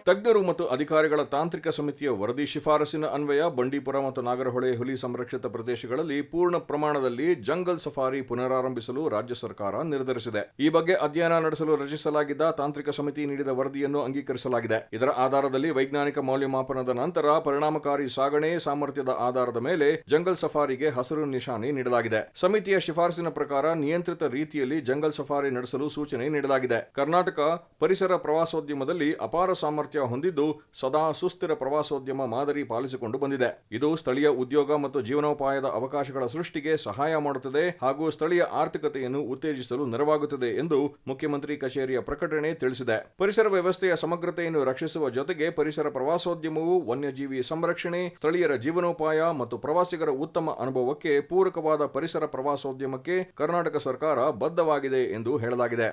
ತಜ್ಞರು ಮತ್ತು ಅಧಿಕಾರಿಗಳ ತಾಂತ್ರಿಕ ಸಮಿತಿಯ ವರದಿ ಶಿಫಾರಸಿನ ಅನ್ವಯ ಬಂಡೀಪುರ ಮತ್ತು ನಾಗರಹೊಳೆ ಹುಲಿ ಸಂರಕ್ಷಿತ ಪ್ರದೇಶಗಳಲ್ಲಿ ಪೂರ್ಣ ಪ್ರಮಾಣದಲ್ಲಿ ಜಂಗಲ್ ಸಫಾರಿ ಪುನರಾರಂಭಿಸಲು ರಾಜ್ಯ ಸರ್ಕಾರ ನಿರ್ಧರಿಸಿದೆ. ಈ ಬಗ್ಗೆ ಅಧ್ಯಯನ ನಡೆಸಲು ರಚಿಸಲಾಗಿದ್ದ ತಾಂತ್ರಿಕ ಸಮಿತಿ ನೀಡಿದ ವರದಿಯನ್ನು ಅಂಗೀಕರಿಸಲಾಗಿದೆ. ಇದರ ಆಧಾರದಲ್ಲಿ ವೈಜ್ಞಾನಿಕ ಮೌಲ್ಯಮಾಪನದ ನಂತರ ಪರಿಣಾಮಕಾರಿ ಸಾಗಣೆ ಸಾಮರ್ಥ್ಯದ ಆಧಾರದ ಮೇಲೆ ಜಂಗಲ್ ಸಫಾರಿಗೆ ಹಸಿರು ನಿಶಾನೆ ನೀಡಲಾಗಿದೆ. ಸಮಿತಿಯ ಶಿಫಾರಸಿನ ಪ್ರಕಾರ ನಿಯಂತ್ರಿತ ರೀತಿಯಲ್ಲಿ ಜಂಗಲ್ ಸಫಾರಿ ನಡೆಸಲು ಸೂಚನೆ ನೀಡಲಾಗಿದೆ. ಕರ್ನಾಟಕ ಪರಿಸರ ಪ್ರವಾಸೋದ್ಯಮದಲ್ಲಿ ಅಪಾರ ಸಾಮರ್ಥ್ಯ ಹೊಂದಿದ್ದು ಸದಾ ಸುಸ್ಥಿರ ಪ್ರವಾಸೋದ್ಯಮ ಮಾದರಿ ಪಾಲಿಸಿಕೊಂಡು ಬಂದಿದೆ. ಇದು ಸ್ಥಳೀಯ ಉದ್ಯೋಗ ಮತ್ತು ಜೀವನೋಪಾಯದ ಅವಕಾಶಗಳ ಸೃಷ್ಟಿಗೆ ಸಹಾಯ ಮಾಡುತ್ತದೆ ಹಾಗೂ ಸ್ಥಳೀಯ ಆರ್ಥಿಕತೆಯನ್ನು ಉತ್ತೇಜಿಸಲು ನೆರವಾಗುತ್ತದೆ ಎಂದು ಮುಖ್ಯಮಂತ್ರಿ ಕಚೇರಿಯ ಪ್ರಕಟಣೆ ತಿಳಿಸಿದೆ. ಪರಿಸರ ವ್ಯವಸ್ಥೆಯ ಸಮಗ್ರತೆಯನ್ನು ರಕ್ಷಿಸುವ ಜೊತೆಗೆ ಪರಿಸರ ಪ್ರವಾಸೋದ್ಯಮವು ವನ್ಯಜೀವಿ ಸಂರಕ್ಷಣೆ, ಸ್ಥಳೀಯರ ಜೀವನೋಪಾಯ ಮತ್ತು ಪ್ರವಾಸಿಗರ ಉತ್ತಮ ಅನುಭವಕ್ಕೆ ಪೂರಕವಾದ ಪರಿಸರ ಪ್ರವಾಸೋದ್ಯಮಕ್ಕೆ ಕರ್ನಾಟಕ ಸರ್ಕಾರ ಬದ್ಧವಾಗಿದೆ ಎಂದು ಹೇಳಲಾಗಿದೆ.